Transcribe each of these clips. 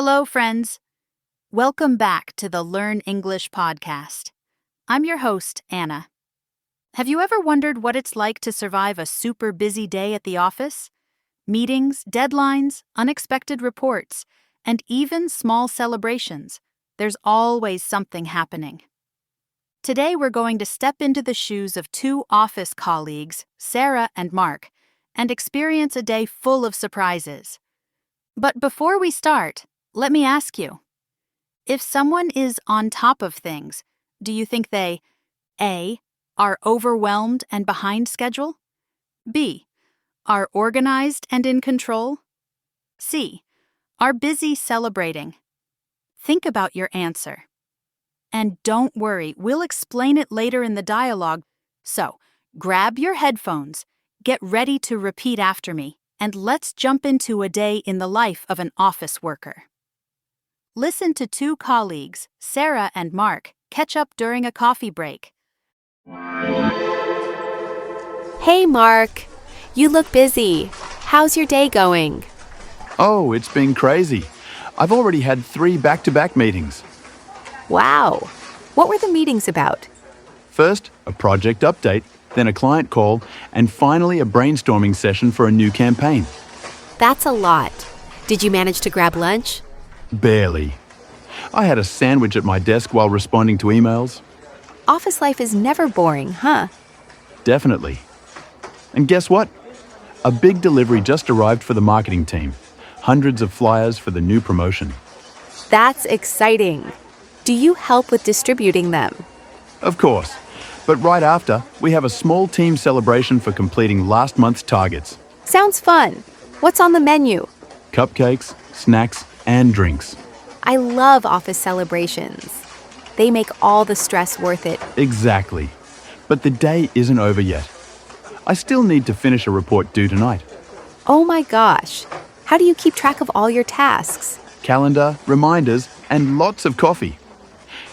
Hello, friends. Welcome back to the Learn English podcast. I'm your host, Anna. Have you ever wondered what it's like to survive a super busy day at the office? Meetings, deadlines, unexpected reports, and even small celebrations. There's always something happening. Today, we're going to step into the shoes of two office colleagues, Sarah and Mark, and experience a day full of surprises. But before we start, let me ask you, if someone is on top of things, do you think they A. are overwhelmed and behind schedule? B. are organized and in control? C. are busy celebrating? Think about your answer. And don't worry, we'll explain it later in the dialogue. So, grab your headphones, get ready to repeat after me, and let's jump into a day in the life of an office worker. Listen to two colleagues, Sarah and Mark, catch up during a coffee break. Hey, Mark. You look busy. How's your day going? Oh, it's been crazy. I've already had 3 back-to-back meetings. Wow. What were the meetings about? First, a project update, then a client call, and finally a brainstorming session for a new campaign. That's a lot. Did you manage to grab lunch? Barely. I had a sandwich at my desk while responding to emails. Office life is never boring, huh? Definitely. And guess what? A big delivery just arrived for the marketing team. Hundreds of flyers for the new promotion. That's exciting. Do you help with distributing them? Of course. But right after, we have a small team celebration for completing last month's targets. Sounds fun. What's on the menu? Cupcakes, snacks, and drinks. I love office celebrations. They make all the stress worth it. Exactly. But the day isn't over yet. I still need to finish a report due tonight. Oh my gosh. How do you keep track of all your tasks? Calendar, reminders, and lots of coffee.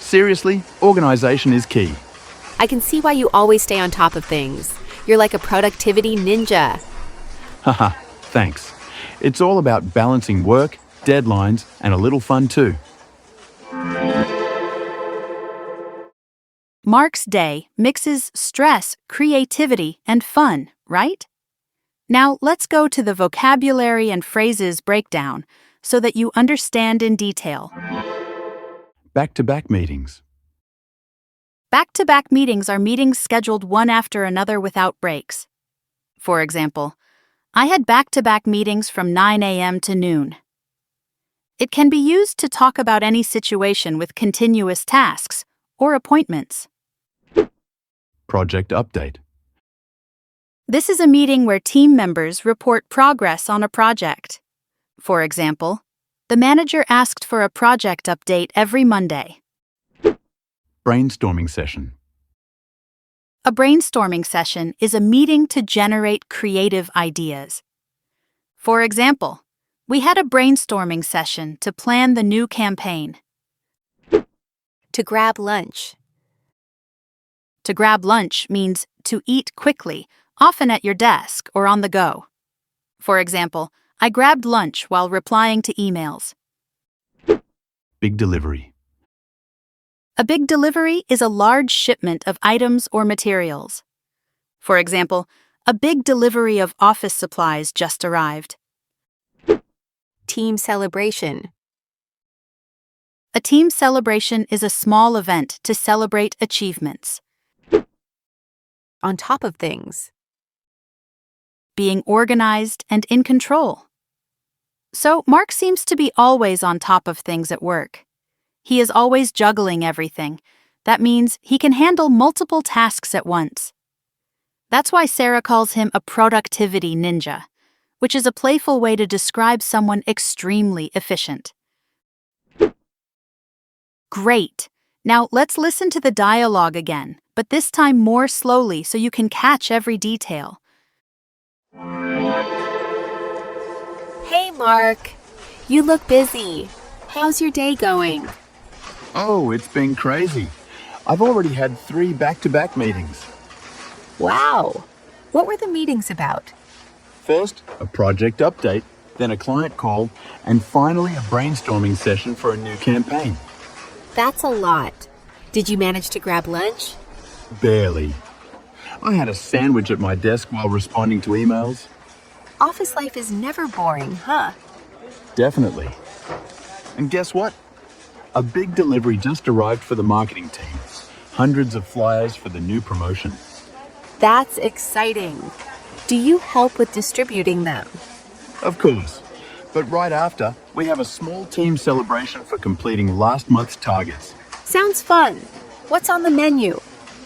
Seriously, organization is key. I can see why you always stay on top of things. You're like a productivity ninja. Haha, thanks. It's all about balancing work, deadlines, and a little fun too. Mark's day mixes stress, creativity, and fun, right? Now let's go to the vocabulary and phrases breakdown so that you understand in detail. Back-to-back meetings. Back-to-back meetings are meetings scheduled one after another without breaks. For example, I had back-to-back meetings from 9 a.m. to noon. It can be used to talk about any situation with continuous tasks or appointments. Project update. This is a meeting where team members report progress on a project. For example, the manager asked for a project update every Monday. Brainstorming session. A brainstorming session is a meeting to generate creative ideas. For example, we had a brainstorming session to plan the new campaign. To grab lunch. To grab lunch means to eat quickly, often at your desk or on the go. For example, I grabbed lunch while replying to emails. Big delivery. A big delivery is a large shipment of items or materials. For example, a big delivery of office supplies just arrived. Team celebration. A team celebration is a small event to celebrate achievements. On top of things. Being organized and in control. So, Mark seems to be always on top of things at work. He is always juggling everything. That means he can handle multiple tasks at once. That's why Sarah calls him a productivity ninja, which is a playful way to describe someone extremely efficient. Great! Now let's listen to the dialogue again, but this time more slowly so you can catch every detail. Hey, Mark. You look busy. How's your day going? Oh, it's been crazy. I've already had 3 back-to-back meetings. Wow. What were the meetings about? First, a project update, then a client call, and finally a brainstorming session for a new campaign. That's a lot. Did you manage to grab lunch? Barely. I had a sandwich at my desk while responding to emails. Office life is never boring, huh? Definitely. And guess what? A big delivery just arrived for the marketing team. Hundreds of flyers for the new promotion. That's exciting. Do you help with distributing them? Of course. But right after, we have a small team celebration for completing last month's targets. Sounds fun. What's on the menu?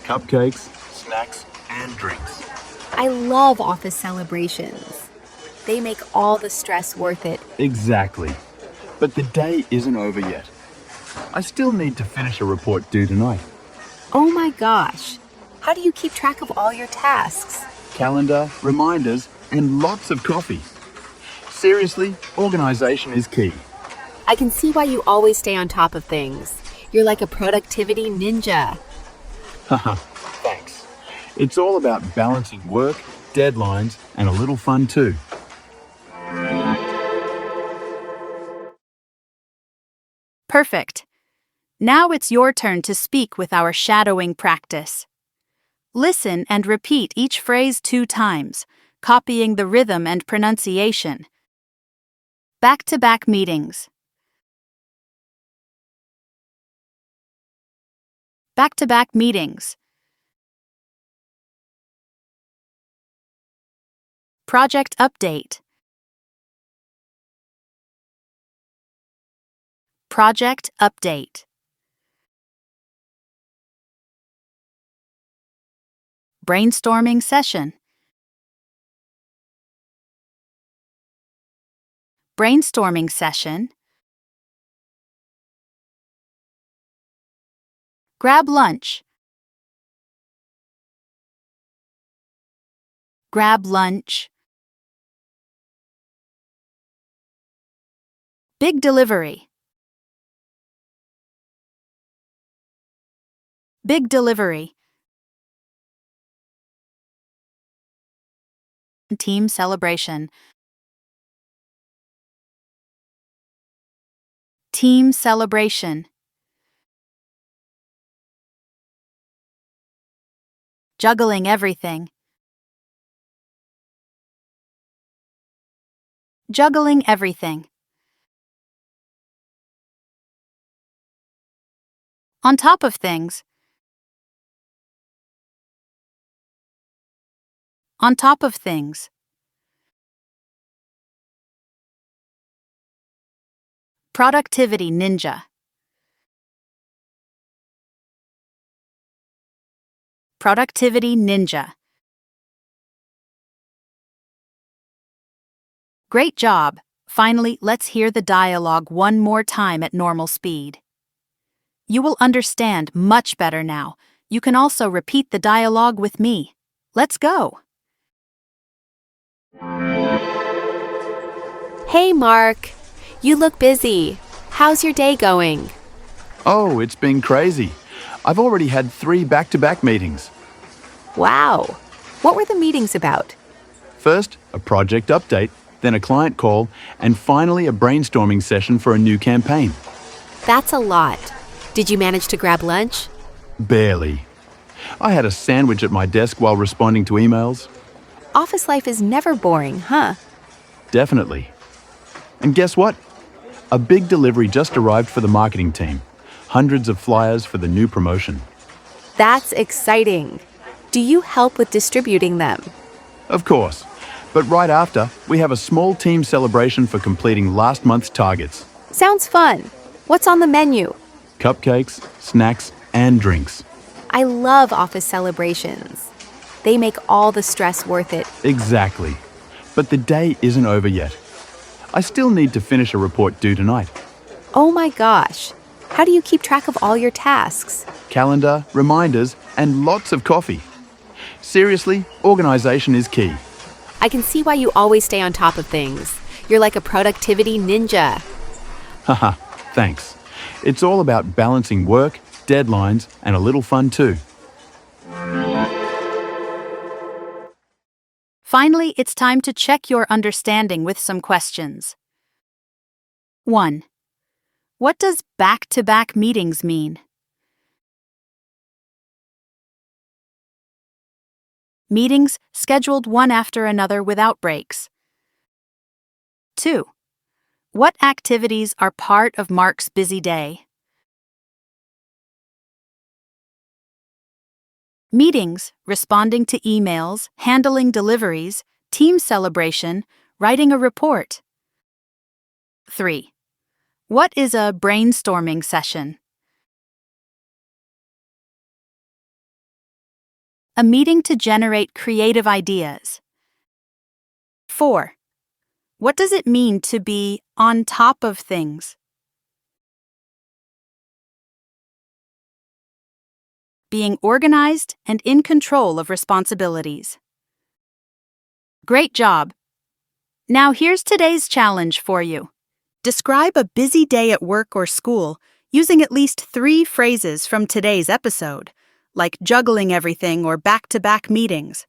Cupcakes, snacks, and drinks. I love office celebrations. They make all the stress worth it. Exactly. But the day isn't over yet. I still need to finish a report due tonight. Oh my gosh. How do you keep track of all your tasks? Calendar, reminders, and lots of coffee. Seriously, organization is key. I can see why you always stay on top of things. You're like a productivity ninja. Haha, thanks. It's all about balancing work, deadlines, and a little fun too. Perfect. Now it's your turn to speak with our shadowing practice. Listen and repeat each phrase 2 times, copying the rhythm and pronunciation. Back-to-back meetings. Back-to-back meetings. Project update. Project update. Brainstorming session. Brainstorming session. Grab lunch. Grab lunch. Big delivery. Big delivery. Team celebration. Team celebration. Juggling everything. Juggling everything. On top of things. On top of things. Productivity ninja. Productivity ninja. Great job. Finally, let's hear the dialogue one more time at normal speed. You will understand much better now. You can also repeat the dialogue with me. Let's go. Hey, Mark. You look busy. How's your day going? Oh, it's been crazy. I've already had 3 back-to-back meetings. Wow. What were the meetings about? First, a project update, then a client call, and finally a brainstorming session for a new campaign. That's a lot. Did you manage to grab lunch? Barely. I had a sandwich at my desk while responding to emails. Office life is never boring, huh? Definitely. And guess what? A big delivery just arrived for the marketing team. Hundreds of flyers for the new promotion. That's exciting. Do you help with distributing them? Of course. But right after, we have a small team celebration for completing last month's targets. Sounds fun. What's on the menu? Cupcakes, snacks, and drinks. I love office celebrations. They make all the stress worth it. Exactly. But the day isn't over yet. I still need to finish a report due tonight. Oh my gosh. How do you keep track of all your tasks? Calendar, reminders, and lots of coffee. Seriously, organization is key. I can see why you always stay on top of things. You're like a productivity ninja. Haha, thanks. It's all about balancing work, deadlines, and a little fun too. Finally, it's time to check your understanding with some questions. 1. What does back-to-back meetings mean? Meetings scheduled one after another without breaks. 2. What activities are part of Mark's busy day? Meetings, responding to emails, handling deliveries, team celebration, writing a report. 3. What is a brainstorming session? A meeting to generate creative ideas. 4. What does it mean to be on top of things? Being organized and in control of responsibilities. Great job! Now here's today's challenge for you. Describe a busy day at work or school using at least 3 phrases from today's episode, like juggling everything or back-to-back meetings.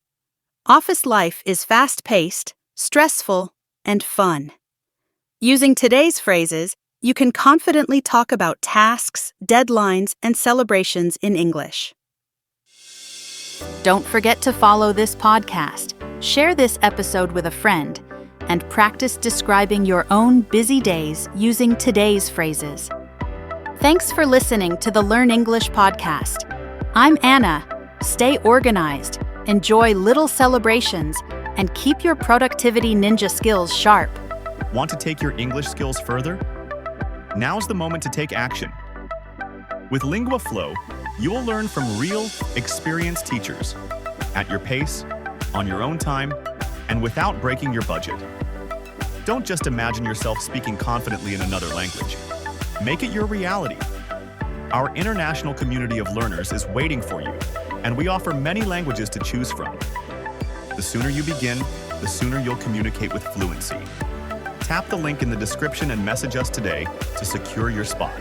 Office life is fast-paced, stressful, and fun. Using today's phrases, you can confidently talk about tasks, deadlines, and celebrations in English. Don't forget to follow this podcast, share this episode with a friend, and practice describing your own busy days using today's phrases. Thanks for listening to the Learn English podcast. I'm Anna. Stay organized, enjoy little celebrations, and keep your productivity ninja skills sharp. Want to take your English skills further? Now's the moment to take action. With Lingua Flow, you will learn from real, experienced teachers, at your pace, on your own time, and without breaking your budget. Don't just imagine yourself speaking confidently in another language. Make it your reality. Our international community of learners is waiting for you, and we offer many languages to choose from. The sooner you begin, the sooner you'll communicate with fluency. Tap the link in the description and message us today to secure your spot.